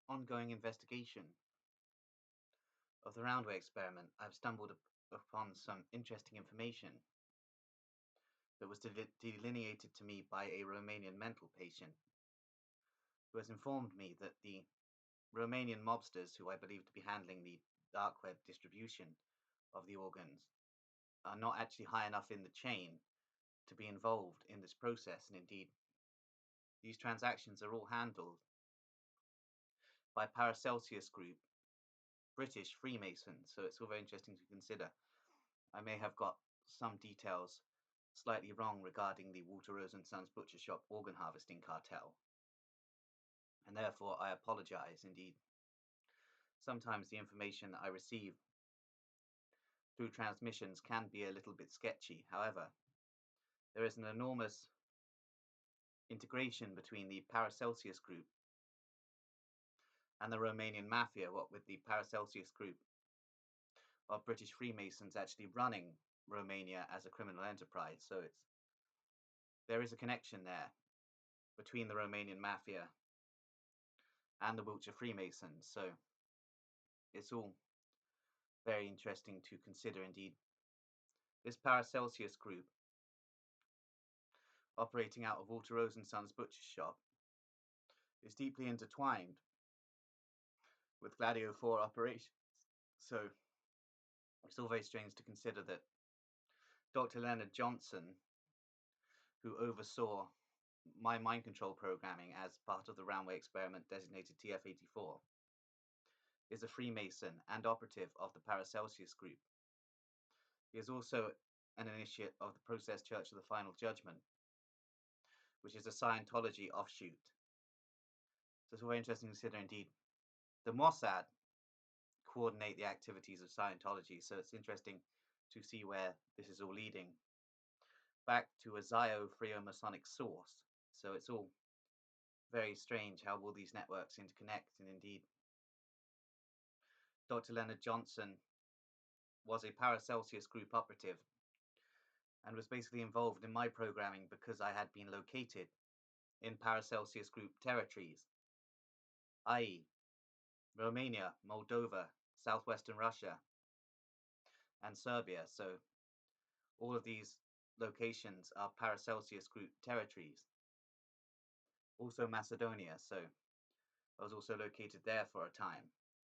ongoing investigation of the Roundway experiment, I've stumbled upon some interesting information that was delineated to me by a Romanian mental patient who has informed me that the Romanian mobsters, who I believe to be handling the dark web distribution of the organs, are not actually high enough in the chain to be involved in this process, and indeed, these transactions are all handled by Paracelsius Group, British Freemasons, so it's all very interesting to consider. I may have got some details slightly wrong regarding the Walter Rose and Sons Butcher Shop organ harvesting cartel, and therefore I apologize. Indeed, sometimes the information I receive through transmissions can be a little bit sketchy. However, there is an enormous integration between the Paracelsius Group and the Romanian Mafia, what with the Paracelsius Group of British Freemasons actually running Romania as a criminal enterprise. So there is a connection there between the Romanian Mafia and the Wiltshire Freemasons. So it's all very interesting to consider indeed. This Paracelsius Group, operating out of Walter Rose and Sons Butcher Shop, is deeply intertwined with Gladio 4 operations. So it's all very strange to consider that Dr. Leonard Johnson, who oversaw my mind control programming as part of the Roundway experiment designated TF-84, is a Freemason and operative of the Paracelsius Group. He is also an initiate of the Process Church of the Final Judgment, which is a Scientology offshoot. So it's all very interesting to consider indeed. The Mossad coordinate the activities of Scientology, so it's interesting to see where this is all leading back to a Masonic source. So it's all very strange how all these networks interconnect, and indeed Dr. Leonard Johnson was a Paracelsius Group operative and was basically involved in my programming because I had been located in Paracelsius Group territories, i.e. Romania, Moldova, southwestern Russia, and Serbia. So all of these locations are Paracelsius Group territories. Also Macedonia, so I was also located there for a time.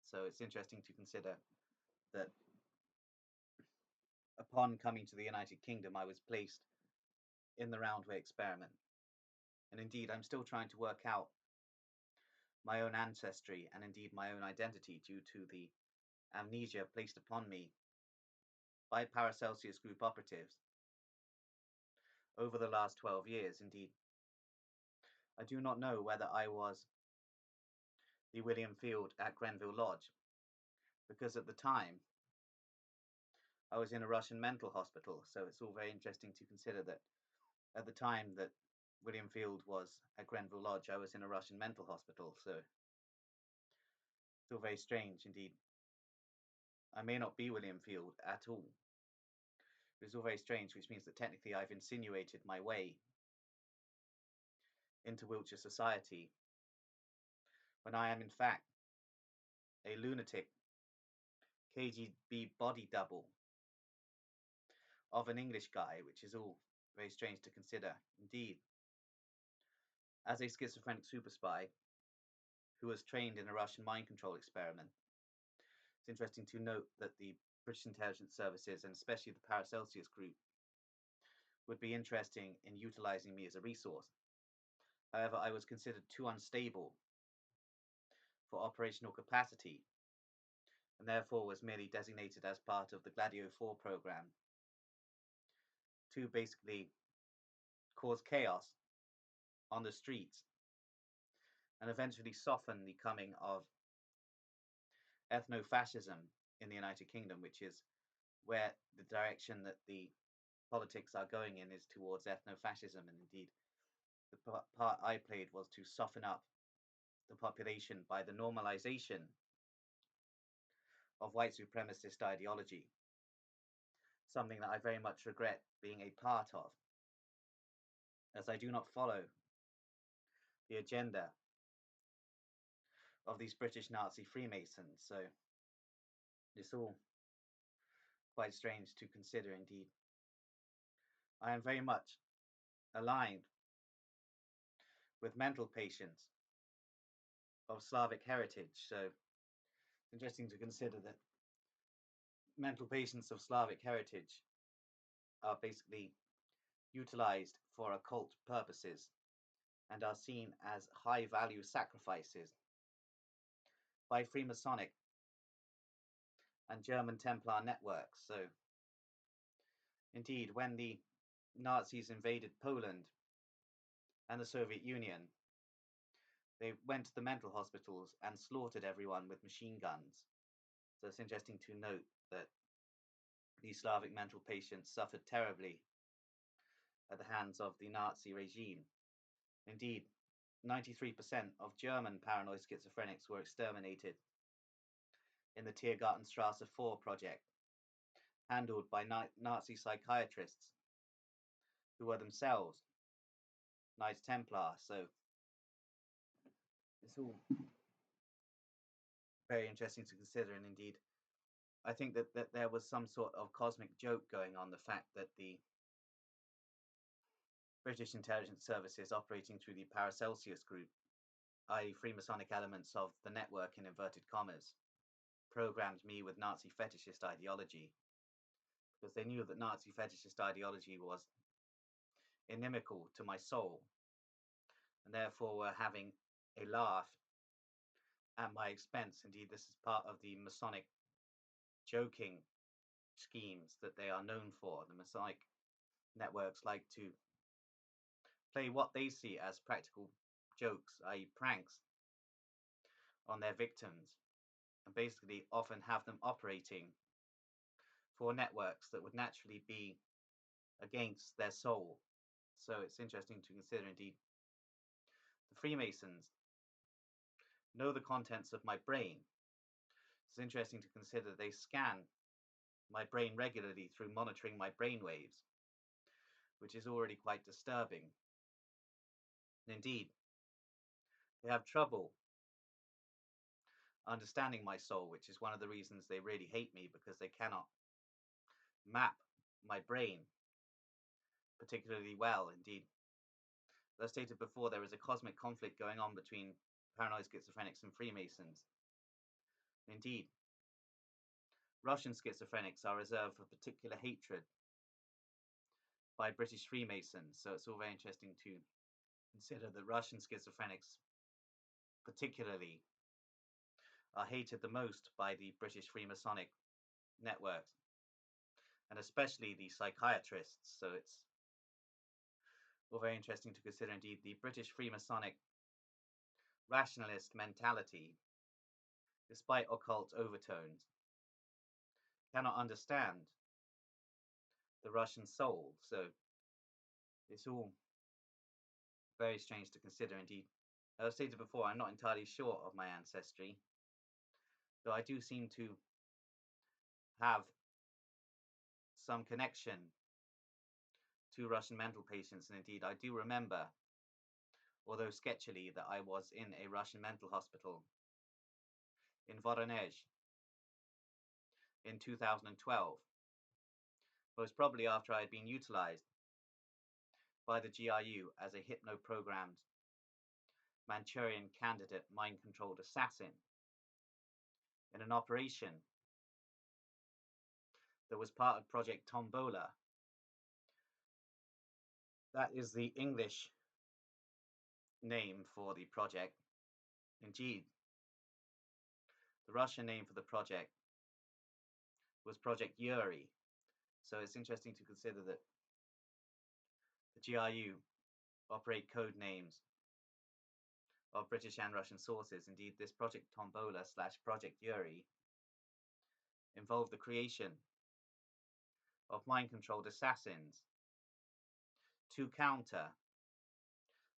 So it's interesting to consider that upon coming to the United Kingdom, I was placed in the Roundway experiment. And indeed, I'm still trying to work out my own ancestry and indeed my own identity due to the amnesia placed upon me by Paracelsius Group operatives over the last 12 years. Indeed, I do not know whether I was the William Field at Grenville Lodge, because at the time I was in a Russian mental hospital. So it's all very interesting to consider that at the time that William Field was at Grenville Lodge, I was in a Russian mental hospital. So it's all very strange indeed. I may not be William Field at all. It's all very strange, which means that technically I've insinuated my way into Wiltshire society when I am in fact a lunatic KGB body double of an English guy, which is all very strange to consider. Indeed, as a schizophrenic super spy who was trained in a Russian mind control experiment, it's interesting to note that the British intelligence services, and especially the Paracelsius Group, would be interesting in utilizing me as a resource. However, I was considered too unstable for operational capacity, and therefore was merely designated as part of the Gladio 4 program to basically cause chaos on the streets and eventually soften the coming of ethno-fascism in the United Kingdom, which is where the direction that the politics are going in is towards ethno-fascism. And indeed, the part I played was to soften up the population by the normalization of white supremacist ideology, something that I very much regret being a part of, as I do not follow the agenda of these British Nazi Freemasons. So it's all quite strange to consider indeed. I am very much aligned with mental patients of Slavic heritage. So it's interesting to consider that mental patients of Slavic heritage are basically utilized for occult purposes and are seen as high value sacrifices by Freemasonic and German Templar networks. So indeed, when the Nazis invaded Poland and the Soviet Union, they went to the mental hospitals and slaughtered everyone with machine guns. So it's interesting to note that these Slavic mental patients suffered terribly at the hands of the Nazi regime. Indeed, 93% of German paranoid schizophrenics were exterminated in the Tiergartenstrasse 4 project, handled by Nazi psychiatrists who were themselves Knights Templar. So it's all very interesting to consider, and indeed I think that there was some sort of cosmic joke going on, the fact that the British intelligence services operating through the Paracelsius group, i.e. Freemasonic elements of the network in inverted commas, programmed me with Nazi fetishist ideology, because they knew that Nazi fetishist ideology was inimical to my soul, and therefore were having a laugh at my expense. Indeed, this is part of the Masonic joking schemes that they are known for. The Masonic networks like to play what they see as practical jokes, i.e. pranks, on their victims, and basically often have them operating for networks that would naturally be against their soul. So it's interesting to consider indeed. The Freemasons know the contents of my brain. It's interesting to consider they scan my brain regularly through monitoring my brain waves, which is already quite disturbing. Indeed, they have trouble understanding my soul, which is one of the reasons they really hate me, because they cannot map my brain particularly well. Indeed, as I stated before, there is a cosmic conflict going on between paranoid schizophrenics and Freemasons. Indeed, Russian schizophrenics are reserved for particular hatred by British Freemasons. So it's all very interesting to consider that Russian schizophrenics particularly are hated the most by the British Freemasonic networks, and especially the psychiatrists. So it's all very interesting to consider indeed the British Freemasonic rationalist mentality, despite occult overtones, cannot understand the Russian soul. So it's all very strange to consider indeed. As I stated before, I'm not entirely sure of my ancestry, though I do seem to have some connection to Russian mental patients, and indeed I do remember, although sketchily, that I was in a Russian mental hospital in Voronezh in 2012, most probably after I had been utilized by the GRU as a hypno-programmed Manchurian candidate mind-controlled assassin in an operation that was part of Project Tombola. That is the English name for the project. Indeed, the Russian name for the project was Project Yuri. So it's interesting to consider that the GRU operate code names of British and Russian sources. Indeed, this Project Tombola / Project Yuri involved the creation of mind-controlled assassins to counter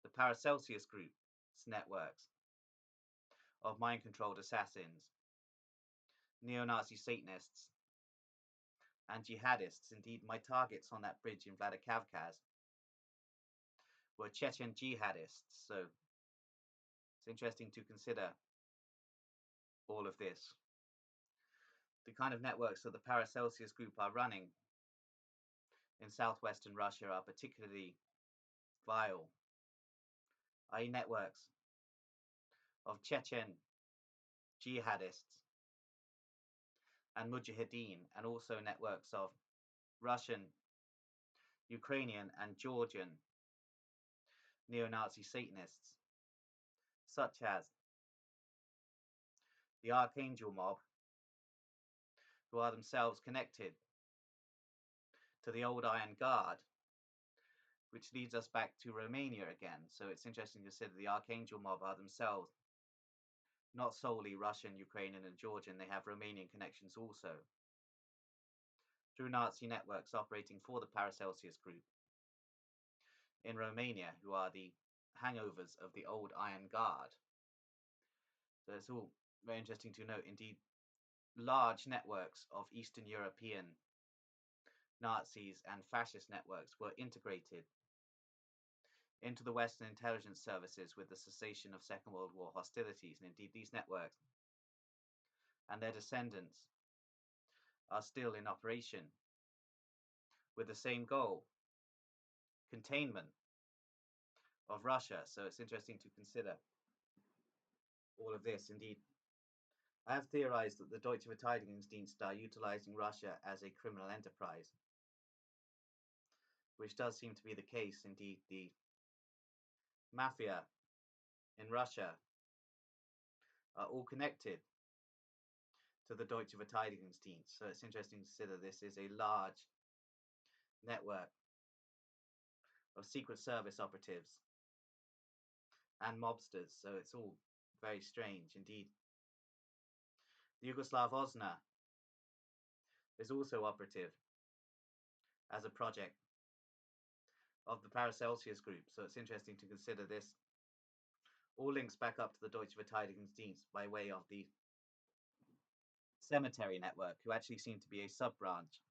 the Paracelsius group's networks of mind-controlled assassins, neo-Nazi Satanists, and jihadists. Indeed, my targets on that bridge in Vladikavkaz were Chechen jihadists. So it's interesting to consider all of this. The kind of networks that the Paracelsius group are running in southwestern Russia are particularly vile, i.e. networks of Chechen jihadists and mujahideen, and also networks of Russian, Ukrainian and Georgian neo-Nazi Satanists, such as the Archangel mob, who are themselves connected to the old Iron Guard, which leads us back to Romania again. So it's interesting to consider the Archangel mob are themselves not solely Russian, Ukrainian and Georgian, they have Romanian connections also, through Nazi networks operating for the Paracelsius group in Romania, who are the hangovers of the old Iron Guard. So it's all very interesting to note. Indeed, large networks of Eastern European Nazis and fascist networks were integrated into the Western intelligence services with the cessation of Second World War hostilities. And indeed, these networks and their descendants are still in operation with the same goal: containment of Russia. So it's interesting to consider all of this. Indeed, I have theorized that the Deutsche Verteidigungsdienst are utilizing Russia as a criminal enterprise, which does seem to be the case. Indeed, the mafia in Russia are all connected to the Deutsche Verteidigungsdienst. So it's interesting to consider this is a large network of Secret Service operatives and mobsters. So it's all very strange indeed. The Yugoslav OSNA is also operative as a project of the Paracelsius group. So it's interesting to consider this all links back up to the Deutsche Verteidigungsdienst by way of the Cemetery network, who actually seem to be a sub-branch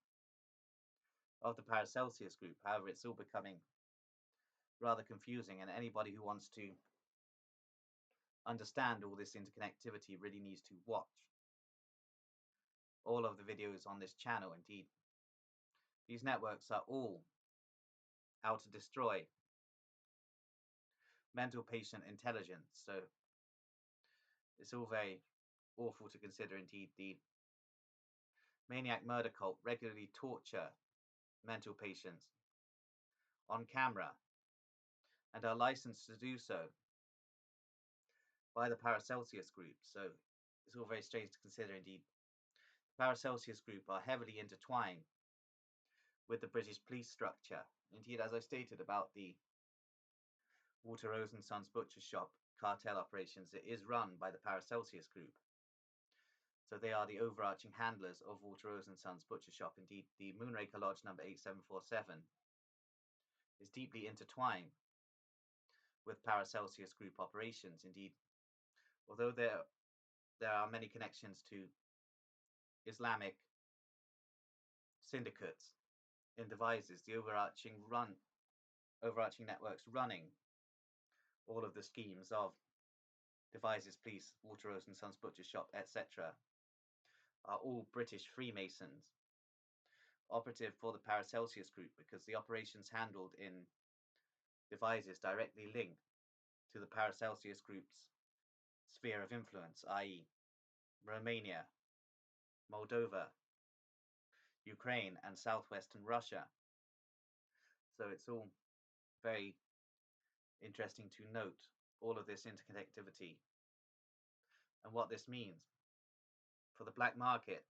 of the Paracelsius group. However, it's all becoming rather confusing, and anybody who wants to understand all this interconnectivity really needs to watch all of the videos on this channel. Indeed, these networks are all out to destroy mental patient intelligence. So it's all very awful to consider. Indeed, the maniac murder cult regularly torture mental patients on camera and are licensed to do so by the Paracelsius group. So it's all very strange to consider. Indeed, the Paracelsius group are heavily intertwined with the British police structure. Indeed, as I stated about the Walter Rose and Sons Butcher Shop cartel operations, it is run by the Paracelsius group. So they are the overarching handlers of Walter Rose and Sons Butcher Shop. Indeed, the Moonraker Lodge number 8747 is deeply intertwined with Paracelsius group operations. Indeed, although there are many connections to Islamic syndicates in devices, the overarching networks running all of the schemes of Devices Police, Walter Rose and Sons Butcher Shop, etc., are all British Freemasons operative for the Paracelsius group, because the operations handled in Devices directly link to the Paracelsius group's sphere of influence, i.e. Romania, Moldova, Ukraine and southwestern Russia. So it's all very interesting to note all of this interconnectivity and what this means for the black market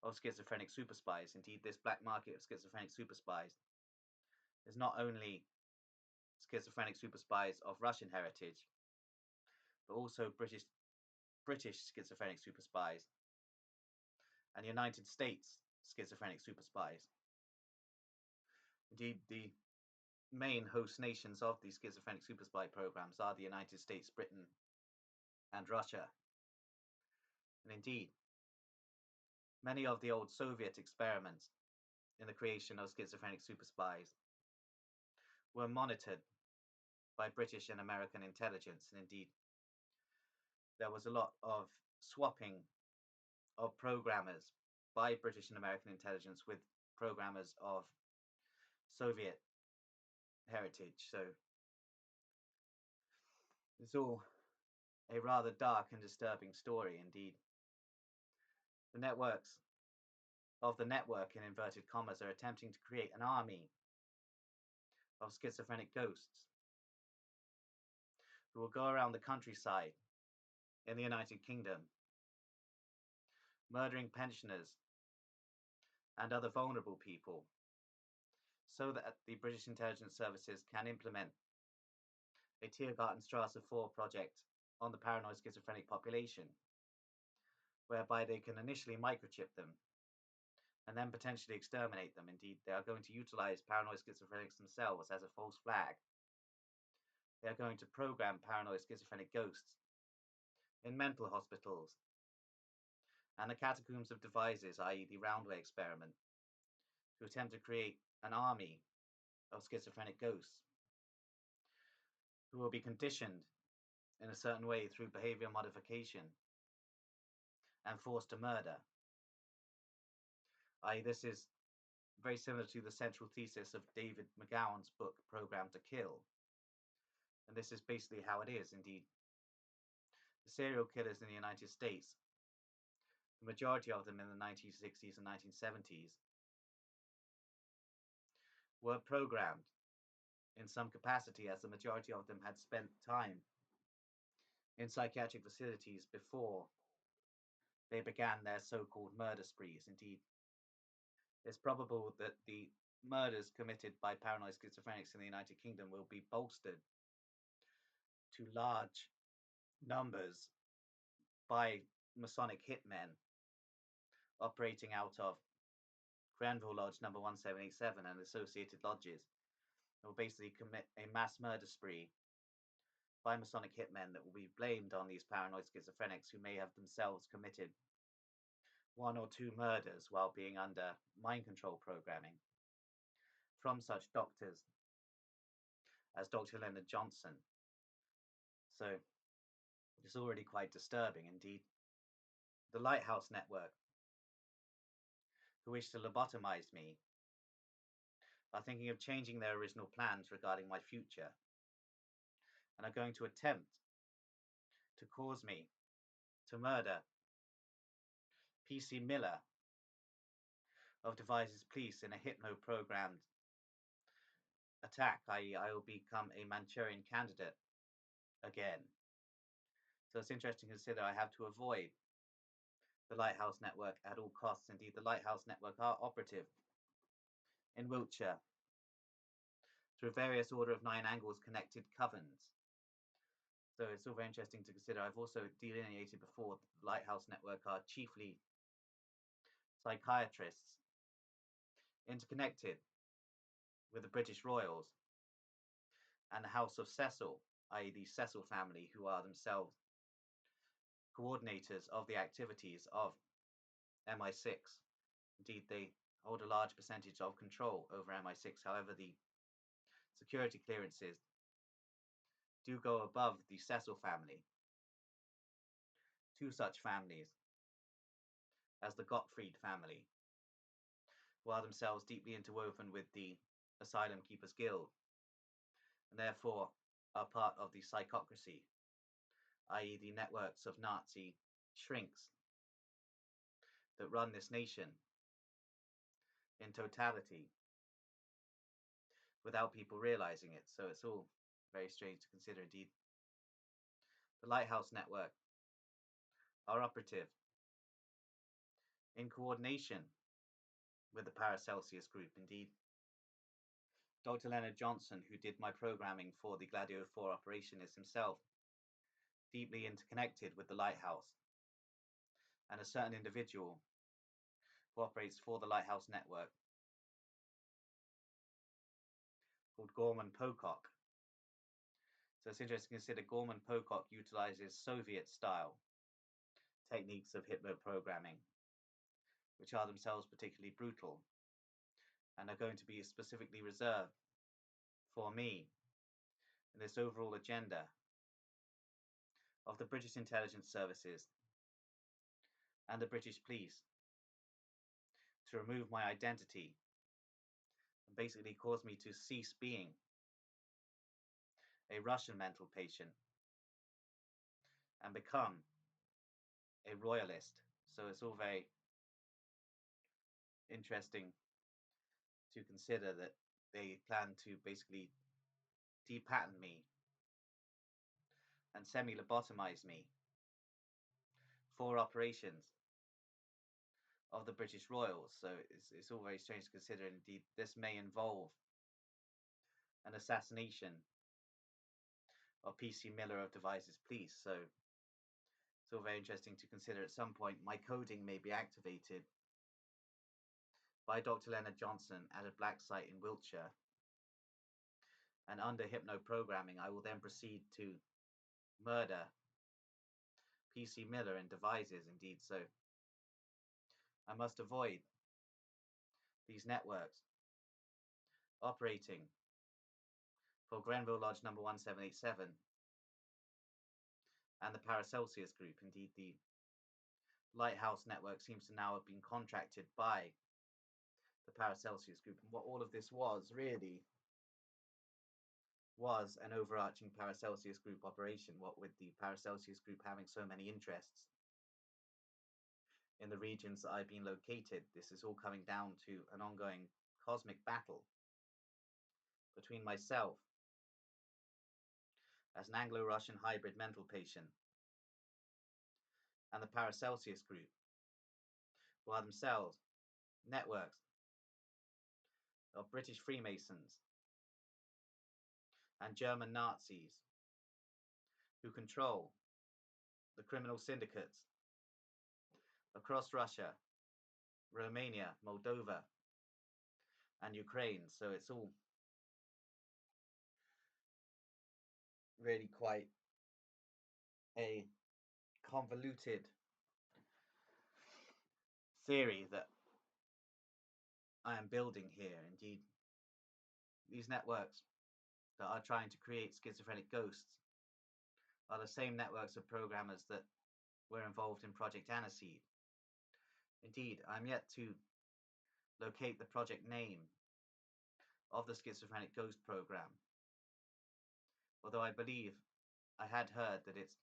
of schizophrenic super spies. Indeed, this black market of schizophrenic super spies is not only schizophrenic super spies of Russian heritage, but also British schizophrenic super spies and United States schizophrenic super spies. Indeed, the main host nations of these schizophrenic super spy programs are the United States, Britain, and Russia. And indeed, many of the old Soviet experiments in the creation of schizophrenic super spies were monitored by British and American intelligence. And indeed, there was a lot of swapping of programmers by British and American intelligence with programmers of Soviet heritage. So it's all a rather dark and disturbing story indeed. The networks of the network, in inverted commas, are attempting to create an army of schizophrenic ghosts who will go around the countryside in the United Kingdom, murdering pensioners and other vulnerable people, so that the British intelligence services can implement a Tiergartenstrasse 4 project on the paranoid schizophrenic population, whereby they can initially microchip them and then potentially exterminate them. Indeed, they are going to utilize paranoid schizophrenics themselves as a false flag. They are going to program paranoid schizophrenic ghosts in mental hospitals and the catacombs of devices, i.e. the Roundway experiment, to attempt to create an army of schizophrenic ghosts who will be conditioned in a certain way through behavior modification and forced to murder. I.e. this is very similar to the central thesis of David McGowan's book, Programmed to Kill. And this is basically how it is, indeed. The serial killers in the United States, the majority of them in the 1960s and 1970s, were programmed in some capacity, as the majority of them had spent time in psychiatric facilities before they began their so-called murder sprees. Indeed, it's probable that the murders committed by paranoid schizophrenics in the United Kingdom will be bolstered to large numbers by Masonic hitmen operating out of Grenville Lodge number 1787 and associated lodges. They will basically commit a mass murder spree by Masonic hitmen that will be blamed on these paranoid schizophrenics, who may have themselves committed one or two murders while being under mind control programming from such doctors as Dr. Leonard Johnson. So it's already quite disturbing indeed. The Lighthouse Network, who wish to lobotomize me, are thinking of changing their original plans regarding my future and are going to attempt to cause me to murder P.C. Miller of Devizes Police in a hypno-programmed attack, i.e. I will become a Manchurian candidate again. So it's interesting to consider I have to avoid the Lighthouse Network at all costs. Indeed, the Lighthouse Network are operative in Wiltshire through various order of 9 angles connected covens. So it's all very interesting to consider. I've also delineated before that the Lighthouse Network are chiefly psychiatrists interconnected with the British Royals and the House of Cecil, i.e. the Cecil family, who are themselves coordinators of the activities of MI6. Indeed, they hold a large percentage of control over MI6. However, the security clearances do go above the Cecil family. Two such families as the Gottfried family, who are themselves deeply interwoven with the Asylum Keepers Guild, and therefore are part of the psychocracy, i.e. the networks of Nazi shrinks that run this nation in totality without people realizing it. So it's all very strange to consider indeed. The Lighthouse Network are operative in coordination with the Paracelsius group. Indeed, Dr. Leonard Johnson, who did my programming for the Gladio 4 operation, is himself deeply interconnected with the Lighthouse, and a certain individual who operates for the Lighthouse Network called Gorman Pocock. So it's interesting to consider Gorman Pocock utilizes Soviet-style techniques of hypno-programming, which are themselves particularly brutal and are going to be specifically reserved for me in this overall agenda of the British intelligence services and the British police to remove my identity and basically cause me to cease being a Russian mental patient and become a royalist. So it's all very interesting to consider that they plan to basically depatent me and semi-lobotomize me for operations of the British Royals. So it's all very strange to consider. Indeed, this may involve an assassination of P.C. Miller of Devizes Police. So it's all very interesting to consider. At some point, my coding may be activated by Dr. Leonard Johnson at a black site in Wiltshire. And under hypno-programming, I will then proceed to murder P.C. Miller and Devizes, indeed. So I must avoid these networks operating for Grenville Lodge number 1787 and the Paracelsius group. Indeed, the Lighthouse network seems to now have been contracted by the Paracelsius group. And what all of this was really was an overarching Paracelsius group operation, what with the Paracelsius group having so many interests in the regions that I've been located. This is all coming down to an ongoing cosmic battle between myself as an Anglo-Russian hybrid mental patient and the Paracelsius group, who are themselves networks of British Freemasons and German Nazis who control the criminal syndicates across Russia, Romania, Moldova, and Ukraine. So it's all really quite a convoluted theory that I am building here. Indeed, these networks that are trying to create schizophrenic ghosts are the same networks of programmers that were involved in Project Aniseed. Indeed, I'm yet to locate the project name of the Schizophrenic Ghost program, although I believe I had heard that it's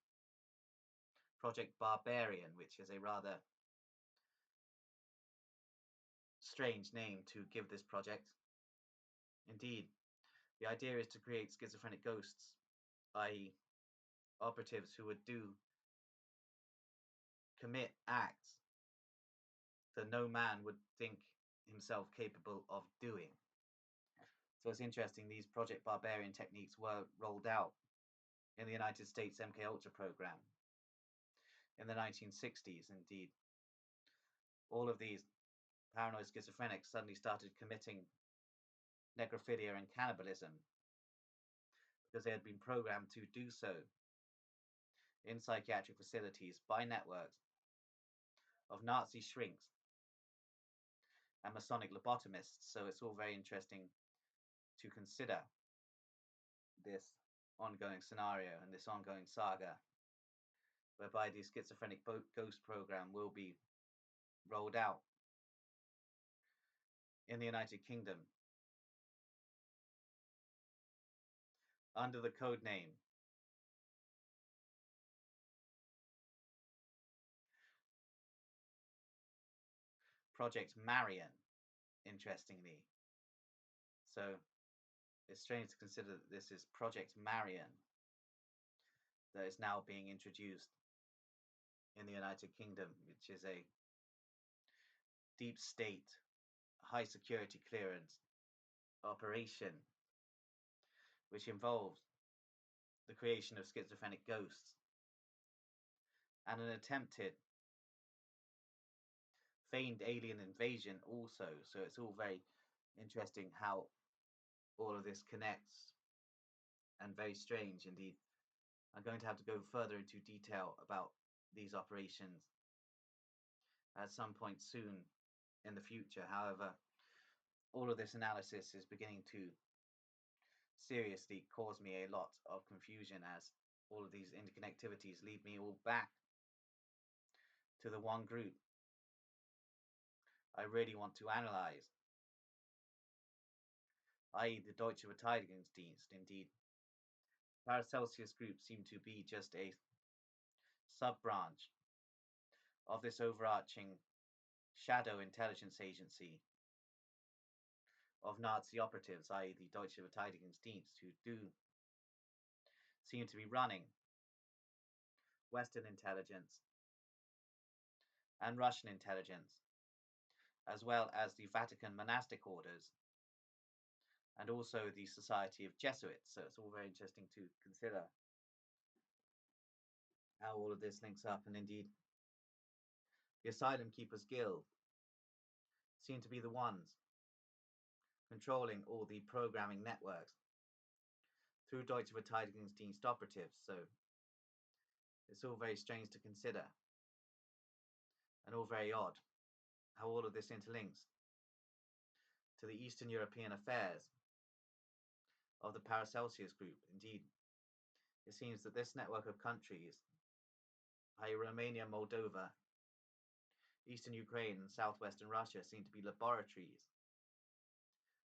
Project Barbarian, which is a rather strange name to give this project. Indeed, the idea is to create schizophrenic ghosts, i.e. operatives who would commit acts that no man would think himself capable of doing. So it's interesting, these Project Barbarian techniques were rolled out in the United States MK Ultra program in the 1960s. Indeed, all of these paranoid schizophrenics suddenly started committing necrophilia and cannibalism because they had been programmed to do so in psychiatric facilities by networks of Nazi shrinks and Masonic lobotomists. So it's all very interesting to consider this ongoing scenario and this ongoing saga whereby the schizophrenic ghost program will be rolled out in the United Kingdom under the code name Project MARIAN, interestingly. So it's strange to consider that this is Project MARIAN that is now being introduced in the United Kingdom, which is a deep state, high security clearance operation which involves the creation of schizophrenic ghosts and an attempted feigned alien invasion also. So it's all very interesting how all of this connects and very strange indeed. I'm going to have to go further into detail about these operations at some point soon in the future. However, all of this analysis is beginning to seriously cause me a lot of confusion, as all of these interconnectivities lead me all back to the one group I really want to analyze, i.e. the Deutsche Verteidigungsdienst. Indeed, Paracelsius group seem to be just a sub-branch of this overarching shadow intelligence agency of Nazi operatives, i.e. the Deutsche Verteidigungsdienst, who do seem to be running Western intelligence and Russian intelligence, as well as the Vatican monastic orders and also the Society of Jesuits. So it's all very interesting to consider how all of this links up. And indeed, the Asylum Keepers Guild seem to be the ones controlling all the programming networks through Deutsche Verteidigungsdienst operatives. So it's all very strange to consider and all very odd how all of this interlinks to the Eastern European affairs of the Paracelsius group. Indeed, it seems that this network of countries, i.e. Romania, Moldova, Eastern Ukraine and southwestern Russia, seem to be laboratories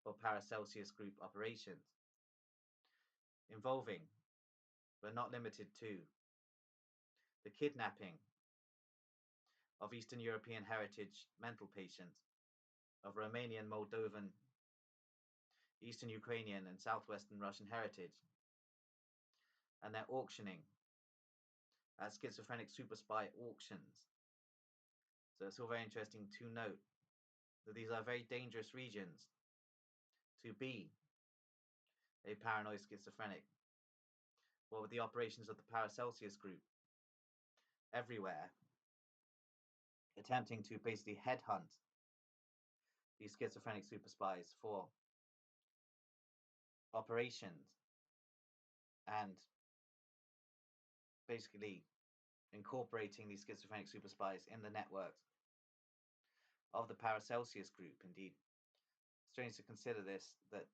for Paracelsius group operations, involving, but not limited to, the kidnapping of Eastern European heritage mental patients of Romanian, Moldovan, Eastern Ukrainian and southwestern Russian heritage, and their auctioning at schizophrenic super spy auctions. So it's all very interesting to note that these are very dangerous regions to be a paranoid schizophrenic. Well, with the operations of the Paracelsius group everywhere, attempting to basically headhunt these schizophrenic super spies for operations and basically incorporating these schizophrenic super spies in the networks of the Paracelsius group. Indeed, strange to consider this, that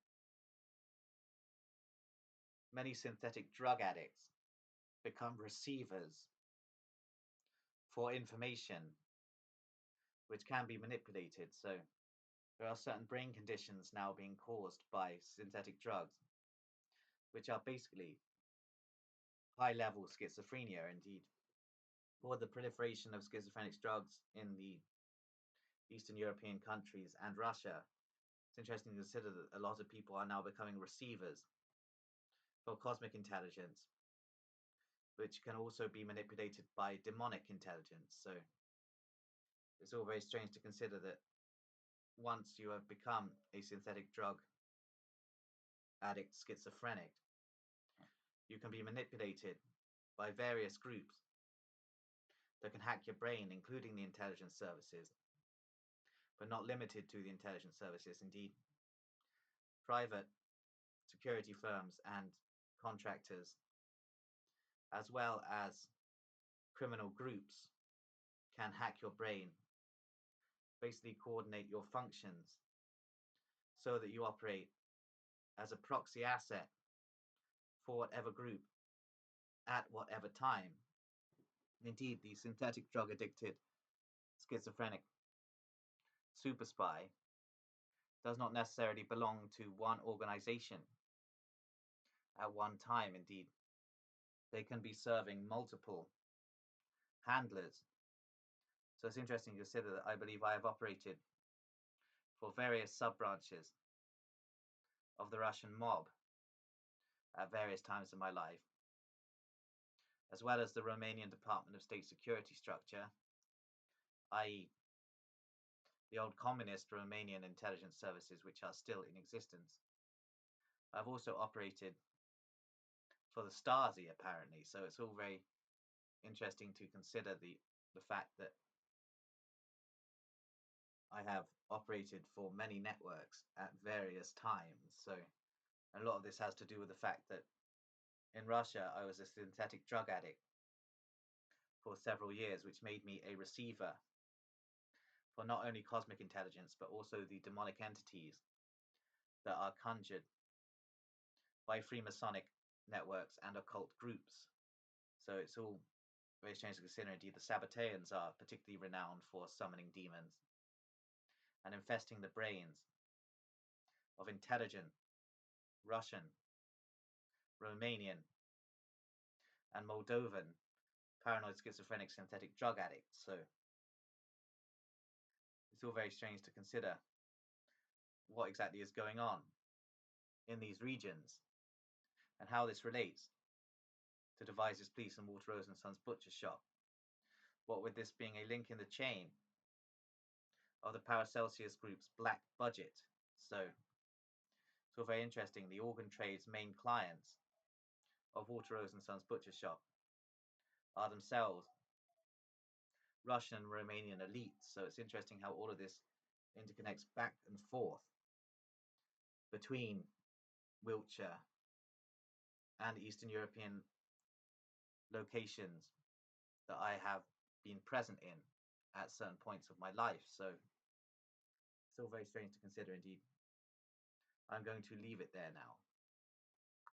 many synthetic drug addicts become receivers for information which can be manipulated. So there are certain brain conditions now being caused by synthetic drugs, which are basically high-level schizophrenia. Indeed, for the proliferation of schizophrenic drugs in the Eastern European countries and Russia, it's interesting to consider that a lot of people are now becoming receivers for cosmic intelligence, which can also be manipulated by demonic intelligence. So it's all very strange to consider that once you have become a synthetic drug addict schizophrenic, you can be manipulated by various groups that can hack your brain, including the intelligence services, but not limited to the intelligence services. Indeed, private security firms and contractors, as well as criminal groups, can hack your brain, basically coordinate your functions so that you operate as a proxy asset for whatever group at whatever time. Indeed, the synthetic drug addicted schizophrenic super spy does not necessarily belong to one organization at one time. Indeed, they can be serving multiple handlers. So it's interesting to consider that I believe I have operated for various sub-branches of the Russian mob at various times in my life, as well as the Romanian Department of State Security structure, i.e. the old communist Romanian intelligence services, which are still in existence. I've also operated for the Stasi, apparently, so it's all very interesting to consider the fact that I have operated for many networks at various times. So a lot of this has to do with the fact that in Russia I was a synthetic drug addict for several years, which made me a receiver for not only cosmic intelligence but also the demonic entities that are conjured by free Masonic networks and occult groups So it's all very strange to consider. Indeed, the Sabbateans are particularly renowned for summoning demons and infesting the brains of intelligent Russian, Romanian, and Moldovan paranoid, schizophrenic, synthetic drug addicts. So it's all very strange to consider what exactly is going on in these regions and how this relates to Devizes Police and Walter Rose and Sons Butcher Shop. What with this being a link in the chain of the Paracelsius Group's black budget. So it's all very interesting. The organ trade's main clients of Walter Rose and Sons Butcher Shop are themselves Russian and Romanian elites. So it's interesting how all of this interconnects back and forth between Wiltshire and Eastern European locations that I have been present in at certain points of my life. So it's all very strange to consider indeed. I'm going to leave it there now.